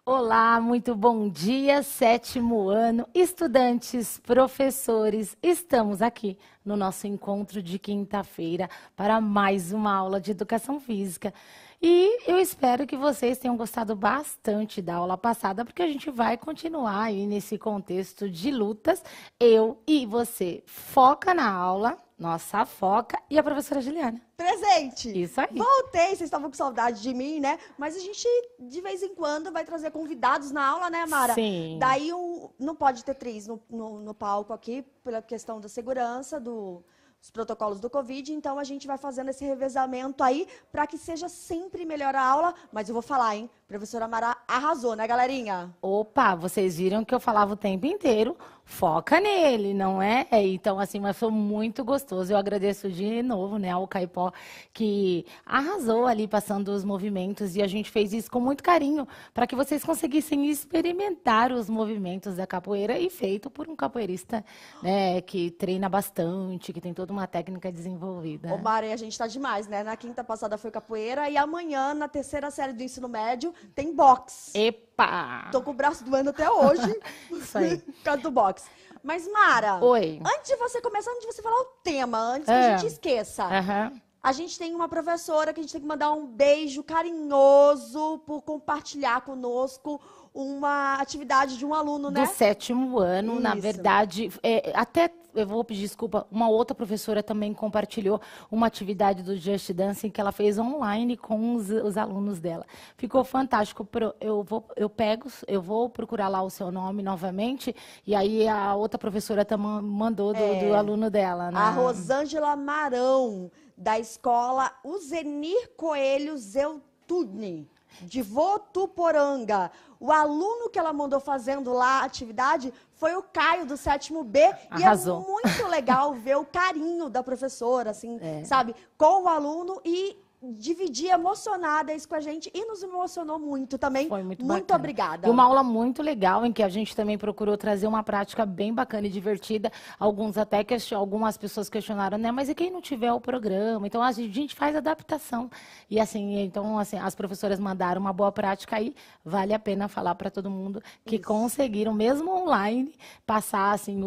Olá, muito bom dia, sétimo ano, estudantes, professores, estamos aqui no nosso encontro de quinta-feira para mais uma aula de educação física. E eu espero que vocês tenham gostado bastante da aula passada, porque a gente vai continuar aí nesse contexto de lutas. Eu e você foca na aula, nossa foca, e a professora Juliana. Presente! Isso aí. Voltei, vocês estavam com saudade de mim, né? Mas a gente, de vez em quando, vai trazer convidados na aula, né, Mara? Sim. Daí não pode ter três no palco aqui, pela questão da segurança, dos protocolos do Covid. Então, a gente vai fazendo esse revezamento aí para que seja sempre melhor a aula. Mas eu vou falar, hein? Professora Mara arrasou, né, galerinha? Opa, vocês viram que eu falava o tempo inteiro, foca nele, não é? Então, assim, mas foi muito gostoso. Eu agradeço de novo, né, ao Caipó, que arrasou ali passando os movimentos, e a gente fez isso com muito carinho, para que vocês conseguissem experimentar os movimentos da capoeira, e feito por um capoeirista, né, que treina bastante, que tem toda uma técnica desenvolvida. Ô, Mara, a gente tá demais, né? Na quinta passada foi capoeira e amanhã, na terceira série do ensino médio, tem boxe. Epa! Tô com o braço doendo até hoje. Isso aí. Por causa do boxe. Mas, Mara, Oi. antes de você começar, antes de você falar o tema, antes que a gente esqueça, Aham. a gente tem uma professora que a gente tem que mandar um beijo carinhoso por compartilhar conosco uma atividade de um aluno, né? Do sétimo ano, na Isso. verdade, até eu vou pedir desculpa, uma outra professora também compartilhou uma atividade do Just Dancing que ela fez online com os alunos dela. Ficou fantástico. Eu vou procurar lá o seu nome novamente, e aí a outra professora também mandou do aluno dela, né? A Rosângela Marão, da escola Uzenir Coelho Zeutuni, de Votuporanga. O aluno que ela mandou fazendo lá a atividade foi o Caio, do sétimo B. Arrasou. E é muito legal ver o carinho da professora, assim, sabe, com o aluno, e dividir emocionada isso com a gente, e nos emocionou muito também. Foi muito Muito bacana. obrigada. E uma aula muito legal, em que a gente também procurou trazer uma prática bem bacana e divertida. Algumas pessoas questionaram, né? Mas e quem não tiver o programa? Então, a gente faz adaptação. E assim, então, assim, as professoras mandaram uma boa prática aí. Vale a pena falar para todo mundo que conseguiram, mesmo online, passar assim,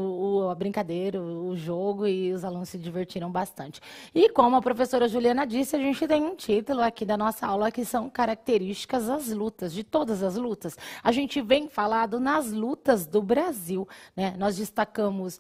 a brincadeira, o jogo, e os alunos se divertiram bastante. E como a professora Juliana disse, a gente tem um título aqui da nossa aula, que são características das lutas, de todas as lutas. A gente vem falado nas lutas do Brasil, né? Nós destacamos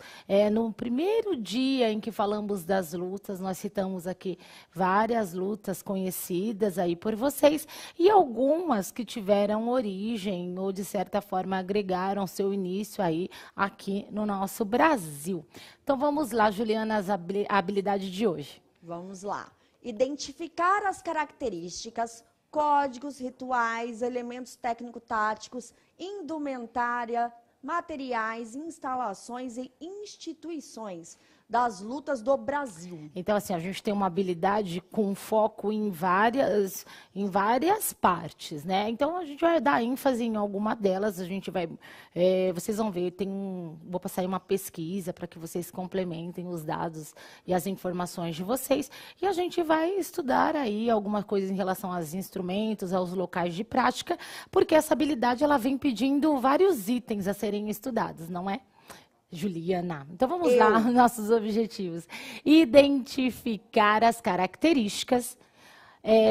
no primeiro dia em que falamos das lutas, nós citamos aqui várias lutas conhecidas aí por vocês, e algumas que tiveram origem ou de certa forma agregaram seu início aí aqui no nosso Brasil. Então vamos lá, Juliana, a habilidade de hoje. Vamos lá. Identificar as características, códigos, rituais, elementos técnico-táticos, indumentária, materiais, instalações e instituições das lutas do Brasil. Então, assim, a gente tem uma habilidade com foco em várias partes, né? Então, a gente vai dar ênfase em alguma delas, vocês vão ver, vou passar aí uma pesquisa para que vocês complementem os dados e as informações de vocês, e a gente vai estudar aí algumas coisas em relação aos instrumentos, aos locais de prática, porque essa habilidade, ela vem pedindo vários itens a serem estudados, não é? Juliana. Então vamos lá, nossos objetivos. Identificar as características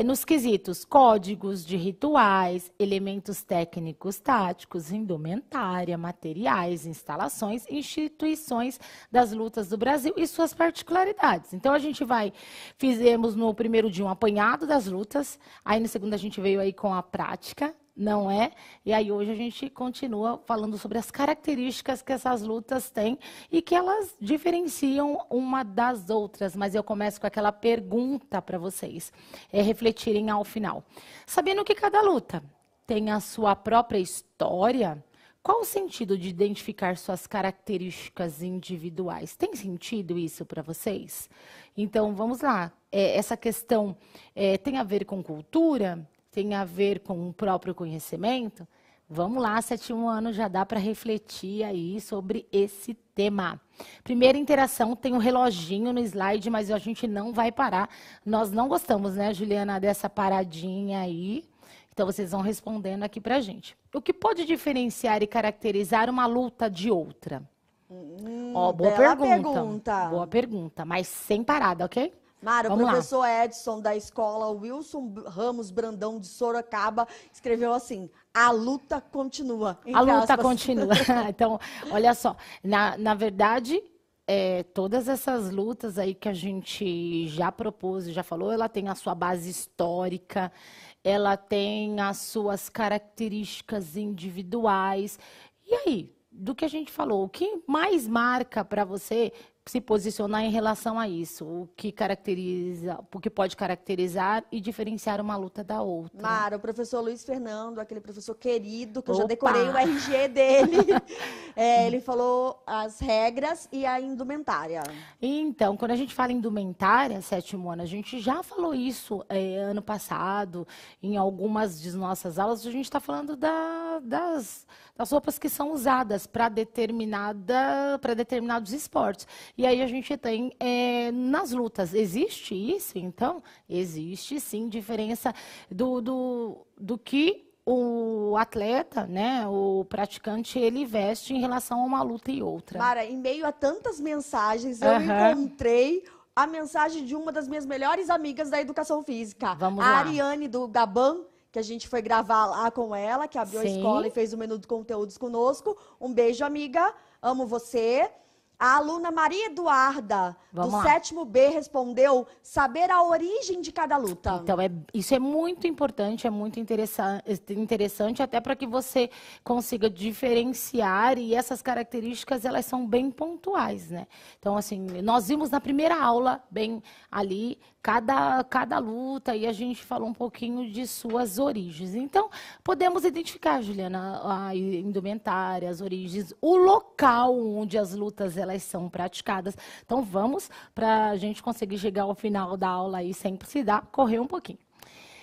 nos quesitos códigos de rituais, elementos técnicos táticos, indumentária, materiais, instalações, instituições das lutas do Brasil e suas particularidades. Então fizemos no primeiro dia um apanhado das lutas, aí no segundo a gente veio aí com a prática, não é? E aí hoje a gente continua falando sobre as características que essas lutas têm e que elas diferenciam uma das outras. Mas eu começo com aquela pergunta para vocês refletirem ao final. Sabendo que cada luta tem a sua própria história, qual o sentido de identificar suas características individuais? Tem sentido isso para vocês? Então, vamos lá. Essa questão tem a ver com cultura? Tem a ver com o próprio conhecimento? Vamos lá, sétimo ano, já dá para refletir aí sobre esse tema. Primeira interação, tem um reloginho no slide, mas a gente não vai parar. Nós não gostamos, né, Juliana, dessa paradinha aí. Então, vocês vão respondendo aqui pra gente. O que pode diferenciar e caracterizar uma luta de outra? Ó, boa bela pergunta. Boa pergunta, mas sem parada, ok? Mara, o Vamos lá. professor Edson, da escola Wilson Ramos Brandão de Sorocaba, escreveu assim: a luta continua. A luta aspas. continua. Então, olha só, na verdade, todas essas lutas aí que a gente já propôs, já falou, ela tem a sua base histórica, ela tem as suas características individuais. E aí, do que a gente falou, o que mais marca para você se posicionar em relação a isso? O que caracteriza, o que pode caracterizar e diferenciar uma luta da outra? Mara, o professor Luiz Fernando, aquele professor querido, que eu já Opa! decorei o RG dele, ele falou as regras e a indumentária. Então, quando a gente fala em indumentária, sétimo ano, a gente já falou isso ano passado, em algumas de nossas aulas, a gente está falando das roupas que são usadas para determinados esportes. E aí a gente tem nas lutas, existe isso? Então, existe sim diferença do que o atleta, né, o praticante, ele veste em relação a uma luta e outra. Mara, em meio a tantas mensagens, eu encontrei a mensagem de uma das minhas melhores amigas da educação física. Vamos a lá. Ariane do Gaban, que a gente foi gravar lá com ela, que abriu a Sim. escola e fez o menu de conteúdos conosco. Um beijo, amiga. Amo você. A aluna Maria Eduarda, Vamos do lá. 7º B, respondeu saber a origem de cada luta. Então, isso é muito importante, é muito interessante até para que você consiga diferenciar, e essas características, elas são bem pontuais, né? Então, assim, nós vimos na primeira aula, bem ali, cada luta, e a gente falou um pouquinho de suas origens. Então, podemos identificar, Juliana, a indumentária, as origens, o local onde as lutas elas são praticadas. Então, vamos para a gente conseguir chegar ao final da aula aí sem precisar correr um pouquinho.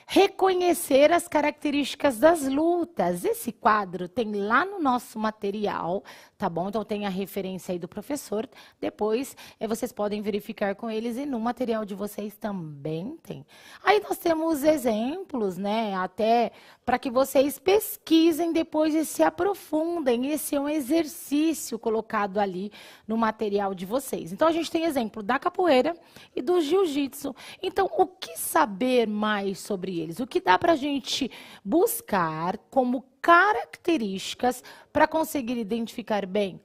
Reconhecer as características das lutas. Esse quadro tem lá no nosso material, tá bom? Então tem a referência aí do professor. Depois vocês podem verificar com eles e no material de vocês também tem. Aí nós temos exemplos, né? Até para que vocês pesquisem depois e se aprofundem. Esse é um exercício colocado ali no material de vocês. Então a gente tem exemplo da capoeira e do jiu-jitsu. Então o que saber mais sobre eles? O que dá para a gente buscar como características para conseguir identificar bem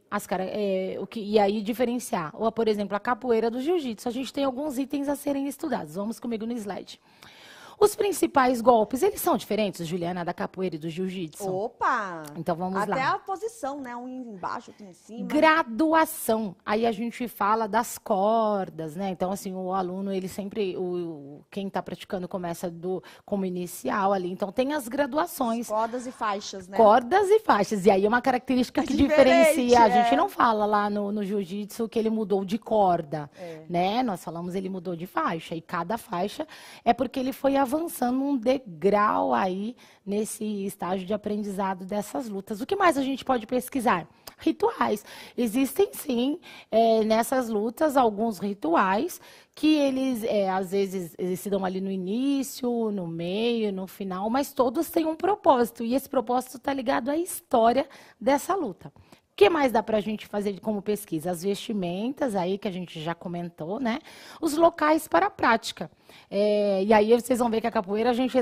e aí diferenciar? Ou, por exemplo, a capoeira do jiu-jitsu. A gente tem alguns itens a serem estudados. Vamos comigo no slide. Os principais golpes, eles são diferentes, Juliana, da capoeira e do jiu-jitsu? Opa! Então vamos lá. Até a posição, né? Um embaixo, outro em cima. Graduação. Aí a gente fala das cordas, né? Então, assim, o aluno, ele sempre, quem está praticando começa como inicial ali. Então, tem as graduações. Cordas e faixas, né? Cordas e faixas. E aí é uma característica que diferencia. A gente não fala lá no jiu-jitsu que ele mudou de corda, né? Nós falamos ele mudou de faixa. E cada faixa é porque ele foi avançando um degrau aí nesse estágio de aprendizado dessas lutas. O que mais a gente pode pesquisar? Rituais. Existem, sim, nessas lutas, alguns rituais que eles, às vezes, eles se dão ali no início, no meio, no final, mas todos têm um propósito. E esse propósito está ligado à história dessa luta. O que mais dá para a gente fazer como pesquisa? As vestimentas, aí que a gente já comentou, né? Os locais para a prática. E aí vocês vão ver que a capoeira a gente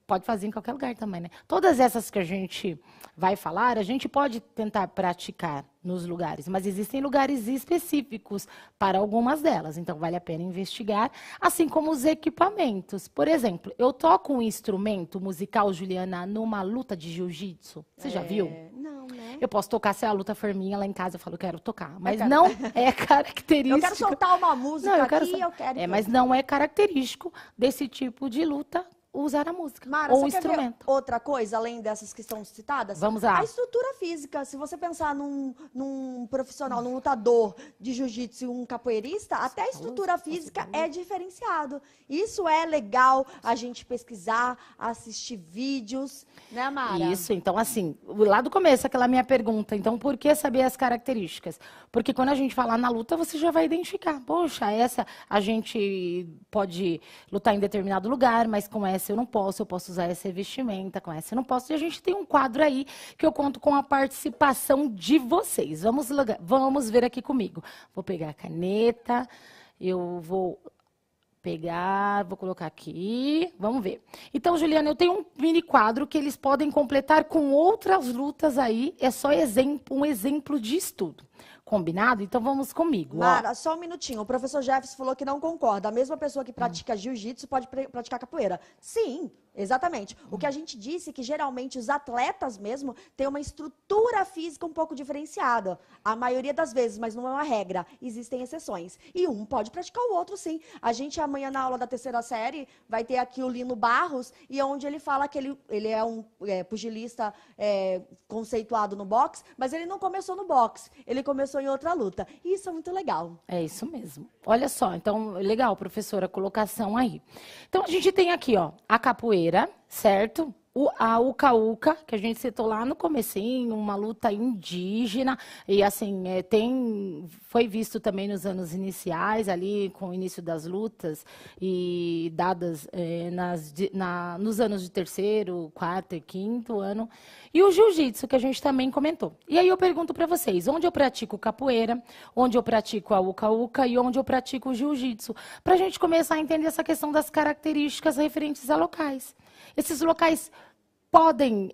pode fazer em qualquer lugar também, né? Todas essas que a gente vai falar, a gente pode tentar praticar nos lugares, mas existem lugares específicos para algumas delas, então vale a pena investigar, assim como os equipamentos. Por exemplo, eu toco um instrumento musical, Juliana, numa luta de jiu-jitsu. Você já viu? Não, né? Eu posso tocar, se a luta for minha lá em casa, eu falo, quero tocar. Mas não é característico. Eu quero soltar uma música Não, eu quero. mas não é característico desse tipo de luta usar a música Mara, ou o você quer ver instrumento. outra coisa, além dessas que estão citadas? Vamos lá. A estrutura física. Se você pensar num profissional, num lutador de jiu-jitsu e um capoeirista, até a estrutura física é diferenciado. Isso é legal a gente pesquisar, assistir vídeos, né, Mara? Isso, então assim, lá do começo, aquela minha pergunta, então por que saber as características? Porque quando a gente falar na luta, você já vai identificar. Poxa, essa a gente pode lutar em determinado lugar, mas com essa essa eu não posso, eu posso usar essa vestimenta, com essa eu não posso. E a gente tem um quadro aí que eu conto com a participação de vocês. Vamos ver aqui comigo. Vou pegar a caneta, eu vou vou colocar aqui, vamos ver. Então, Juliana, eu tenho um mini quadro que eles podem completar com outras lutas aí, é só um exemplo de estudo. Combinado? Então, vamos comigo. Mara, só um minutinho. O professor Jefferson falou que não concorda. A mesma pessoa que pratica jiu-jitsu pode praticar capoeira. Sim, exatamente. O que a gente disse é que, geralmente, os atletas mesmo têm uma estrutura física um pouco diferenciada. A maioria das vezes, mas não é uma regra. Existem exceções. E um pode praticar o outro, sim. A gente, amanhã, na aula da 3ª série, vai ter aqui o Lino Barros, e onde ele fala que ele é um pugilista conceituado no boxe, mas ele não começou no boxe. Ele começou em outra luta. E isso é muito legal. É isso mesmo. Olha só, então, legal, professora, a colocação aí. Então, a gente tem aqui, ó, a capoeira, certo? A uca-uca, que a gente citou lá no comecinho, uma luta indígena, e assim, foi visto também nos anos iniciais, ali com o início das lutas, e dadas nos anos de 3º, 4º e 5º ano, e o jiu-jitsu, que a gente também comentou. E aí eu pergunto para vocês, onde eu pratico capoeira, onde eu pratico a uca-uca e onde eu pratico o jiu-jitsu, para a gente começar a entender essa questão das características referentes a locais. Esses locais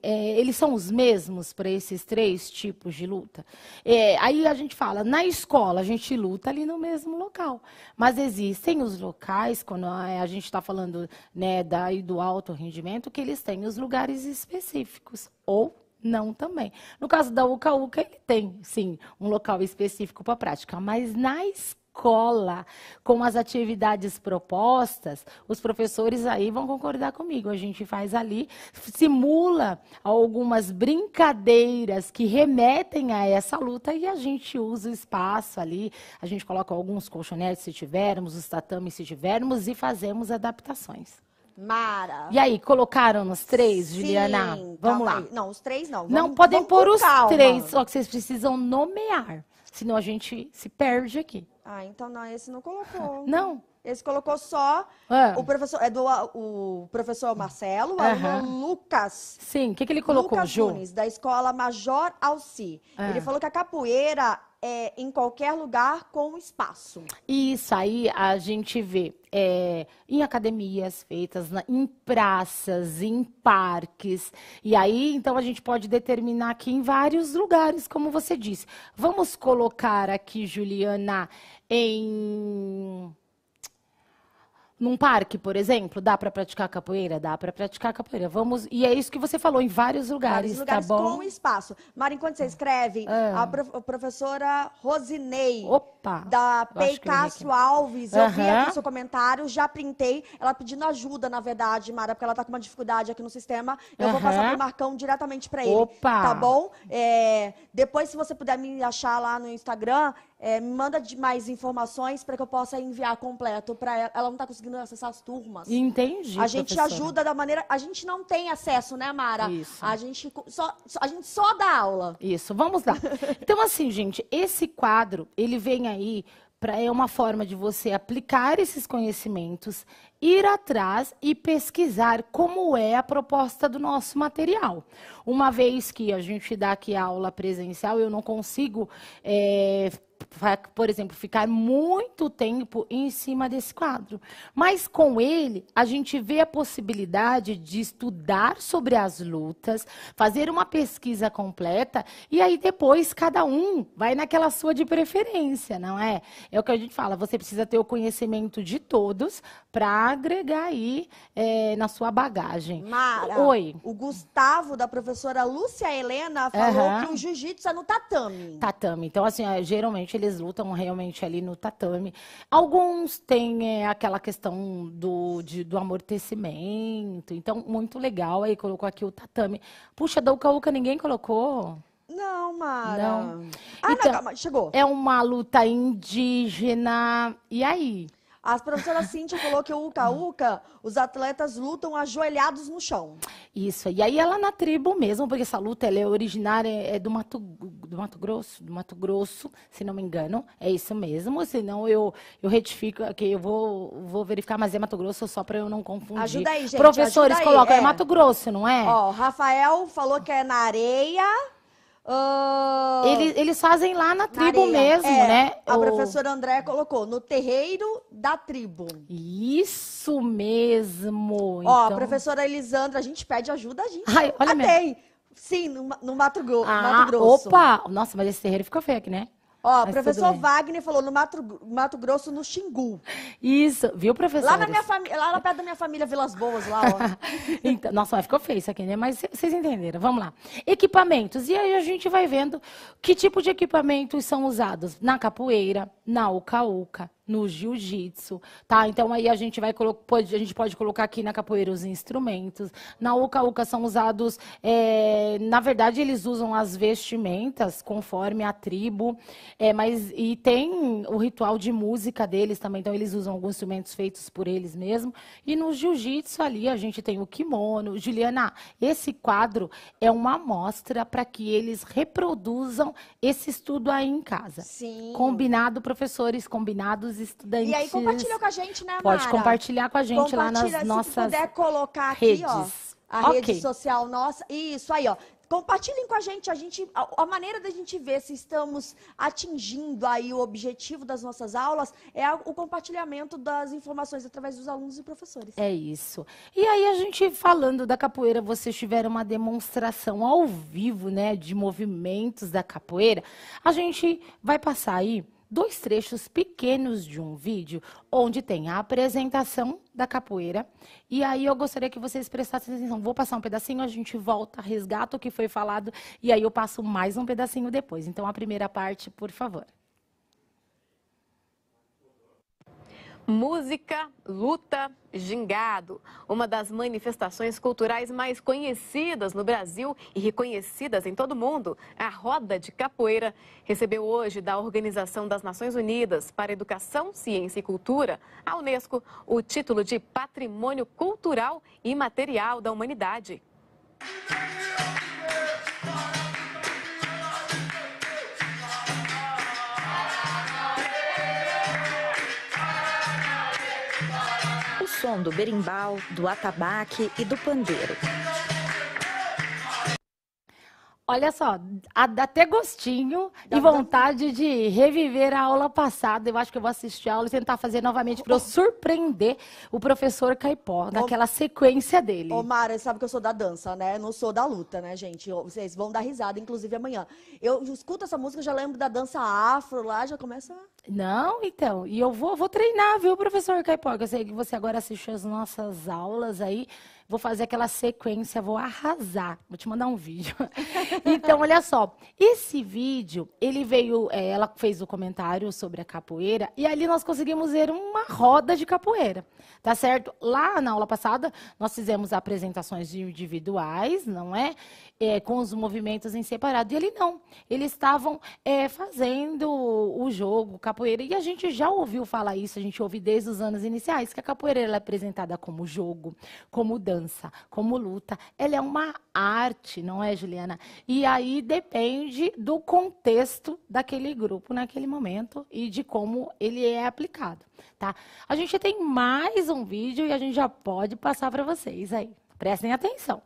eles são os mesmos para esses 3 tipos de luta? Aí a gente fala, na escola a gente luta ali no mesmo local, mas existem os locais, quando a gente está falando, né, do alto rendimento, que eles têm os lugares específicos, ou não também. No caso da uca-uca, ele tem, sim, um local específico para prática, mas na escola, com as atividades propostas, os professores aí vão concordar comigo. A gente faz ali, simula algumas brincadeiras que remetem a essa luta e a gente usa o espaço ali, a gente coloca alguns colchonetes se tivermos, os tatames se tivermos e fazemos adaptações. Mara. E aí, colocaram nos 3, Sim, Juliana? Vamos lá. Aí. Não, os 3 não. Não podem pôr os calma. 3, só que vocês precisam nomear, senão a gente se perde aqui. Ah, então não, esse não colocou. Não. Esse colocou só o professor, o professor Marcelo, o aluno Lucas. Sim, o que ele colocou, Lucas Ju? Nunes, da escola Major Alci. Ele falou que a capoeira é em qualquer lugar com espaço. Isso aí a gente vê em academias feitas, em praças, em parques. E aí, então, a gente pode determinar aqui em vários lugares, como você disse. Vamos colocar aqui, Juliana, num parque, por exemplo, dá para praticar capoeira? Dá para praticar capoeira. E é isso que você falou, em vários lugares, tá bom? Com espaço. Mara, enquanto você escreve, a professora Rosinei, da Pei Castro Alves, eu vi aqui o seu comentário, já printei, ela pedindo ajuda, na verdade, Mara, porque ela tá com uma dificuldade aqui no sistema. Eu vou passar pro Marcão diretamente para ele. Tá bom? Depois, se você puder me achar lá no Instagram, me manda mais informações para que eu possa enviar completo para ela. Ela não está conseguindo acessar as turmas. Entendi, A gente ajuda da maneira... A gente não tem acesso, né, Mara? Isso. A gente só dá aula. Isso, vamos lá. Então, assim, gente, esse quadro, ele vem aí é uma forma de você aplicar esses conhecimentos, ir atrás e pesquisar como é a proposta do nosso material. Uma vez que a gente dá aqui a aula presencial, eu não consigo... por exemplo, ficar muito tempo em cima desse quadro. Mas com ele, a gente vê a possibilidade de estudar sobre as lutas, fazer uma pesquisa completa, e aí depois cada um vai naquela sua de preferência, não é? É o que a gente fala, você precisa ter o conhecimento de todos para agregar aí na sua bagagem. Mara, Oi. O Gustavo, da professora Lúcia Helena, falou que o jiu-jitsu é no tatame. Tatame. Então, assim, geralmente eles lutam realmente ali no tatame. Alguns têm aquela questão do amortecimento. Então, muito legal. Aí colocou aqui o tatame. Puxa, da uca-uca ninguém colocou? Não, Mara. Não. Ah, então, não, chegou. É uma luta indígena. E aí? A professora Cíntia falou que o Uca-Uca, os atletas lutam ajoelhados no chão. Isso, e aí ela na tribo mesmo, porque essa luta ela é originária do Mato Grosso, se não me engano, é isso mesmo, senão eu retifico, que eu vou verificar, mas é Mato Grosso só para eu não confundir. Ajuda aí, gente. Professores colocam, é Mato Grosso, não é? Ó, Rafael falou que é na areia. Eles fazem lá na tribo mesmo, né? A professora Andréa colocou, no terreiro da tribo. Isso mesmo. Ó, então... a professora Elisandra, a gente pede ajuda, a gente Ai, olha tem. Sim, no Mato Grosso. Opa! Nossa, mas esse terreiro ficou feio aqui, né? Ó, o professor Wagner falou no Mato Grosso, no Xingu. Isso, viu, professor? Lá lá perto da minha família, Vilas Boas, lá, ó. Então, nossa, mas ficou feio isso aqui, né? Mas vocês entenderam, vamos lá. Equipamentos, e aí a gente vai vendo que tipo de equipamentos são usados na capoeira, na uca-uca, no jiu-jitsu, tá? Então aí a gente pode colocar aqui na capoeira os instrumentos. Na uca-uca são usados, na verdade eles usam as vestimentas conforme a tribo, e tem o ritual de música deles também, então eles usam alguns instrumentos feitos por eles mesmos. E no jiu-jitsu ali a gente tem o kimono. Juliana, esse quadro é uma amostra para que eles reproduzam esse estudo aí em casa. Sim. Combinado, professores, combinados estudantes. E aí compartilha com a gente, né, Mara? Pode compartilhar com a gente lá nas nossas redes. Se puder colocar aqui, ó, a rede social nossa. Isso aí, ó. Compartilhem com a gente, a maneira da gente ver se estamos atingindo aí o objetivo das nossas aulas é o compartilhamento das informações através dos alunos e professores. É isso. E aí a gente falando da capoeira, vocês tiveram uma demonstração ao vivo, né, de movimentos da capoeira. A gente vai passar aí 2 trechos pequenos de um vídeo, onde tem a apresentação da capoeira. E aí eu gostaria que vocês prestassem atenção. Vou passar um pedacinho, a gente volta, resgata o que foi falado, e aí eu passo mais um pedacinho depois. Então, a primeira parte, por favor. Música, luta, gingado. Uma das manifestações culturais mais conhecidas no Brasil e reconhecidas em todo o mundo, a Roda de Capoeira, recebeu hoje da Organização das Nações Unidas para Educação, Ciência e Cultura, a Unesco, o título de Patrimônio Cultural e Imaterial da Humanidade. O som do berimbau, do atabaque e do pandeiro. Olha só, dá até gostinho e vontade de reviver a aula passada. Eu acho que eu vou assistir a aula e tentar fazer novamente para eu surpreender o professor Caipó, naquela sequência dele. Ô, Mara, sabe que eu sou da dança, né? Não sou da luta, né, gente? Vocês vão dar risada, inclusive, amanhã. Eu escuto essa música, já lembro da dança afro lá, já começa... Não, então, e eu vou treinar, viu, professor Caipó? Eu sei que você agora assiste as nossas aulas aí. Vou fazer aquela sequência, vou arrasar. Vou te mandar um vídeo. Então, olha só. Esse vídeo, ele veio... ela fez o comentário sobre a capoeira. E ali nós conseguimos ver uma roda de capoeira. Tá certo? Lá na aula passada, nós fizemos apresentações individuais, não é? Com os movimentos em separado. E ele não. Eles estavam fazendo o jogo, capoeira. E a gente já ouviu falar isso, a gente ouve desde os anos iniciais, que a capoeira ela é apresentada como jogo, como dança, como luta. Ela é uma arte, não é, Juliana? E aí depende do contexto daquele grupo naquele momento e de como ele é aplicado, tá? A gente tem mais um vídeo e a gente já pode passar para vocês aí. Prestem atenção.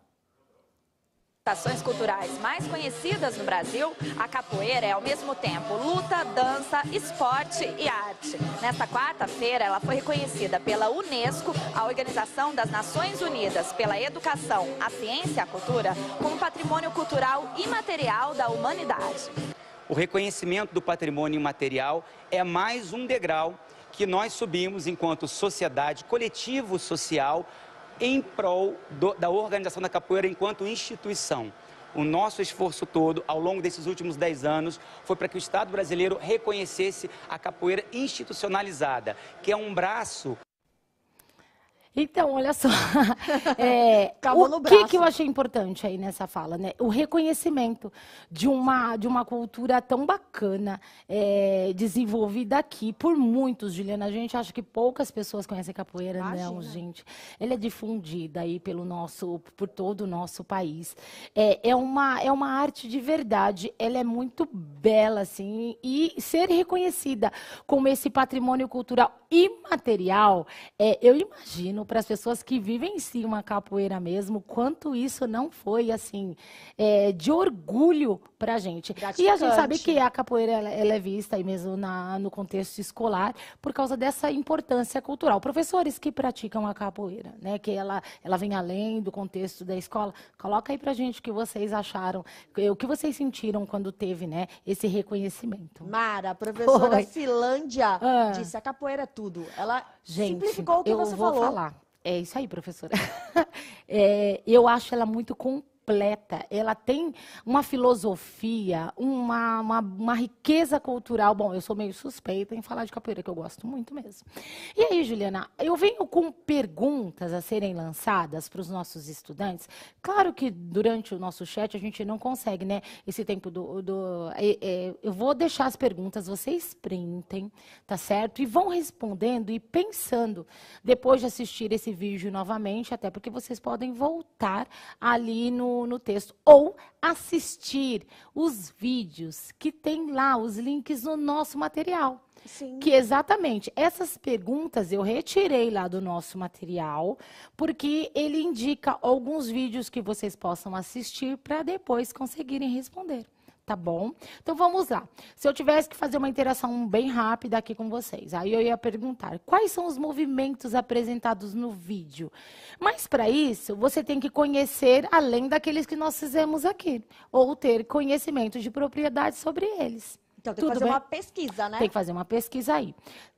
Ações culturais mais conhecidas no Brasil, a capoeira é ao mesmo tempo luta, dança, esporte e arte. Nesta quarta-feira, ela foi reconhecida pela Unesco, a Organização das Nações Unidas pela Educação, a Ciência e a Cultura, como patrimônio cultural imaterial da humanidade. O reconhecimento do patrimônio imaterial é mais um degrau que nós subimos enquanto sociedade, coletivo social, em prol da organização da capoeira enquanto instituição. O nosso esforço todo, ao longo desses últimos 10 anos, foi para que o Estado brasileiro reconhecesse a capoeira institucionalizada, que é um braço... Então, olha só. Acabou no O que braço. eu achei importante aí nessa fala, né? O reconhecimento de uma cultura tão bacana, desenvolvida aqui por muitos, Juliana. A gente acha que poucas pessoas conhecem capoeira. Não, Imagina. gente. Ela é difundida aí por todo o nosso país. É uma arte de verdade. Ela é muito bela, assim, e ser reconhecida como esse patrimônio cultural imaterial, eu imagino para as pessoas que vivem em si uma capoeira mesmo, quanto isso não foi, assim, de orgulho para a gente. E a gente sabe que a capoeira ela é vista aí mesmo no contexto escolar por causa dessa importância cultural. Professores que praticam a capoeira, né, que ela vem além do contexto da escola, coloca aí para a gente o que vocês acharam, o que vocês sentiram quando teve, né, esse reconhecimento. Mara, a professora Oi. Silândia Ah. disse a capoeira é tudo. Ela Gente, simplificou o que eu você vou falou. falar. É isso aí, professora. Eu acho ela muito completa. Ela tem uma filosofia, uma riqueza cultural. Bom, eu sou meio suspeita em falar de capoeira, que eu gosto muito mesmo. E aí, Juliana, eu venho com perguntas a serem lançadas para os nossos estudantes. Claro que durante o nosso chat a gente não consegue, né? Esse tempo eu vou deixar as perguntas, vocês printem, tá certo? E vão respondendo e pensando depois de assistir esse vídeo novamente, até porque vocês podem voltar ali no texto ou assistir os vídeos que tem lá, os links no nosso material. Sim. Que exatamente essas perguntas eu retirei lá do nosso material, porque ele indica alguns vídeos que vocês possam assistir para depois conseguirem responder. Tá bom? Então vamos lá. Se eu tivesse que fazer uma interação bem rápida aqui com vocês, aí eu ia perguntar quais são os movimentos apresentados no vídeo. Mas para isso, você tem que conhecer além daqueles que nós fizemos aqui, ou ter conhecimento de propriedade sobre eles. Então tem que Tudo fazer bem? uma pesquisa, né? Tem que fazer uma pesquisa aí.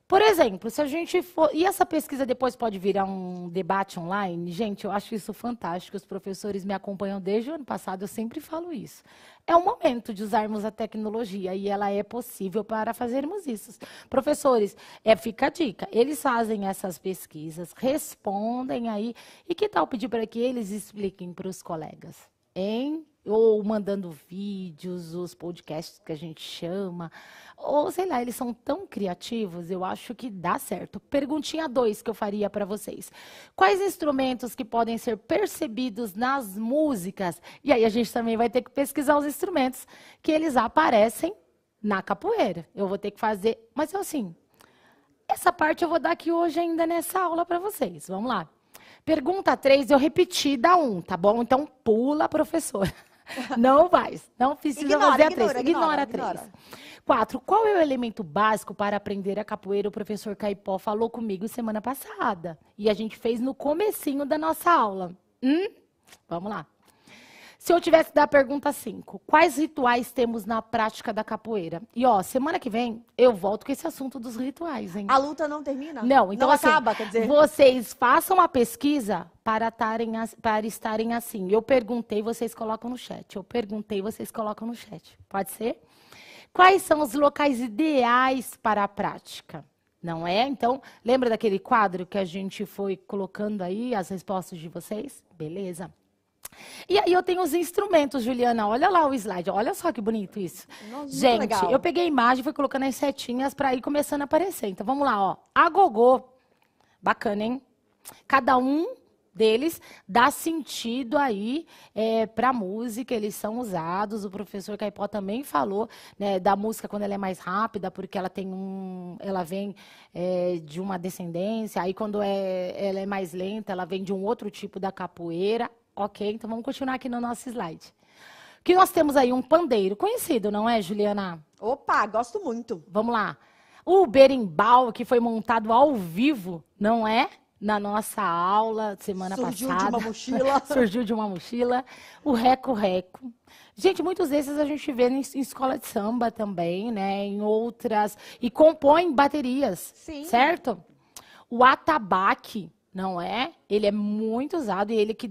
Por exemplo, se a gente for... E essa pesquisa depois pode virar um debate online? Gente, eu acho isso fantástico. Os professores me acompanham desde o ano passado, eu sempre falo isso. É o momento de usarmos a tecnologia e ela é possível para fazermos isso. Professores, fica a dica. Eles fazem essas pesquisas, respondem aí. E que tal pedir para que eles expliquem para os colegas? Hein? Ou mandando vídeos, os podcasts que a gente chama, ou sei lá, eles são tão criativos, eu acho que dá certo. Perguntinha 2 que eu faria para vocês. Quais instrumentos que podem ser percebidos nas músicas? E aí a gente também vai ter que pesquisar os instrumentos que eles aparecem na capoeira. Eu vou ter que fazer, mas assim, essa parte eu vou dar aqui hoje ainda nessa aula para vocês. Vamos lá. Pergunta 3, eu repeti da 1, tá bom? Então pula, professora. Não vai, não precisa fazer a 3. Ignora a 3. 4. Qual é o elemento básico para aprender a capoeira? O professor Caipó falou comigo semana passada. E a gente fez no comecinho da nossa aula. Vamos lá. Se eu tivesse que dar a pergunta 5, quais rituais temos na prática da capoeira? E ó, semana que vem eu volto com esse assunto dos rituais, hein? A luta não termina? Não, então não assim, acaba, quer dizer. vocês façam a pesquisa para estarem assim. Eu perguntei, vocês colocam no chat. Eu perguntei, vocês colocam no chat. Pode ser? Quais são os locais ideais para a prática? Não é? Então, lembra daquele quadro que a gente foi colocando aí, as respostas de vocês? Beleza. E aí eu tenho os instrumentos, Juliana. Olha lá o slide. Olha só que bonito isso. Nossa, gente, legal. eu peguei a imagem e fui colocando as setinhas para ir começando a aparecer. Então, vamos lá, ó. Agogô. Bacana, hein? Cada um deles dá sentido aí para a música, eles são usados. O professor Caipó também falou, né, da música quando ela é mais rápida, porque ela vem de uma descendência. Aí quando ela é mais lenta, ela vem de um outro tipo da capoeira. Ok, então vamos continuar aqui no nosso slide. Que nós temos aí um pandeiro conhecido, não é, Juliana? Opa, gosto muito. Vamos lá. O berimbau, que foi montado ao vivo, não é? Na nossa aula semana Surgiu passada. de uma mochila. Surgiu de uma mochila. O reco-reco. Gente, muitos desses a gente vê em escola de samba também, né? Em outras. E compõe baterias. Sim. Certo? O atabaque, não é? Ele é muito usado e ele que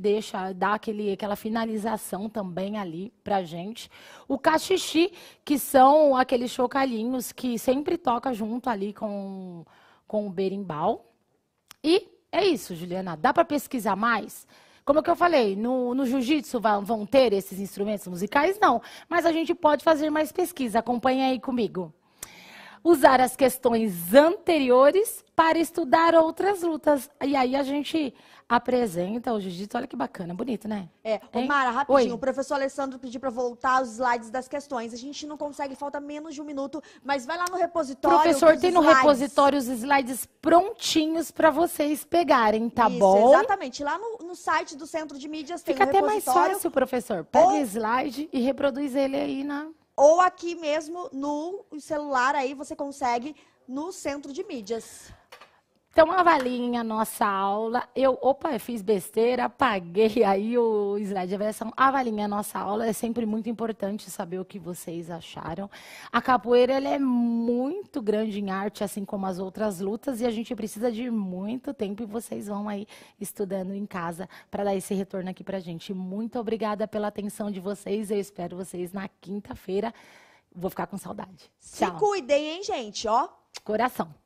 dá aquela finalização também ali pra gente. O cachixi, que são aqueles chocalhinhos que sempre toca junto ali com o berimbau. E é isso, Juliana. Dá para pesquisar mais? Como que eu falei, no jiu-jitsu vão ter esses instrumentos musicais? Não. Mas a gente pode fazer mais pesquisa. Acompanha aí comigo. Usar as questões anteriores para estudar outras lutas. E aí a gente apresenta o jiu-jitsu. Olha que bacana, bonito, né? Ô Mara, rapidinho, Oi. o professor Alessandro pediu para voltar os slides das questões. A gente não consegue, falta menos de um minuto, mas vai lá no repositório. Professor, tem no slides. repositório os slides prontinhos para vocês pegarem, tá Isso, bom? exatamente. Lá no site do Centro de Mídias tem Fica um até mais repositório. fácil, professor. Pega o slide e reproduz ele aí na... Ou aqui mesmo no celular, aí você consegue no Centro de Mídias. Então, avaliem a nossa aula. Eu fiz besteira, apaguei aí o slide de avaliação. Avaliem a nossa aula. É sempre muito importante saber o que vocês acharam. A capoeira, ela é muito grande em arte, assim como as outras lutas, e a gente precisa de muito tempo, e vocês vão aí estudando em casa para dar esse retorno aqui pra gente. Muito obrigada pela atenção de vocês. Eu espero vocês na quinta-feira. Vou ficar com saudade. Se Tchau. cuidem, hein, gente, ó. Coração.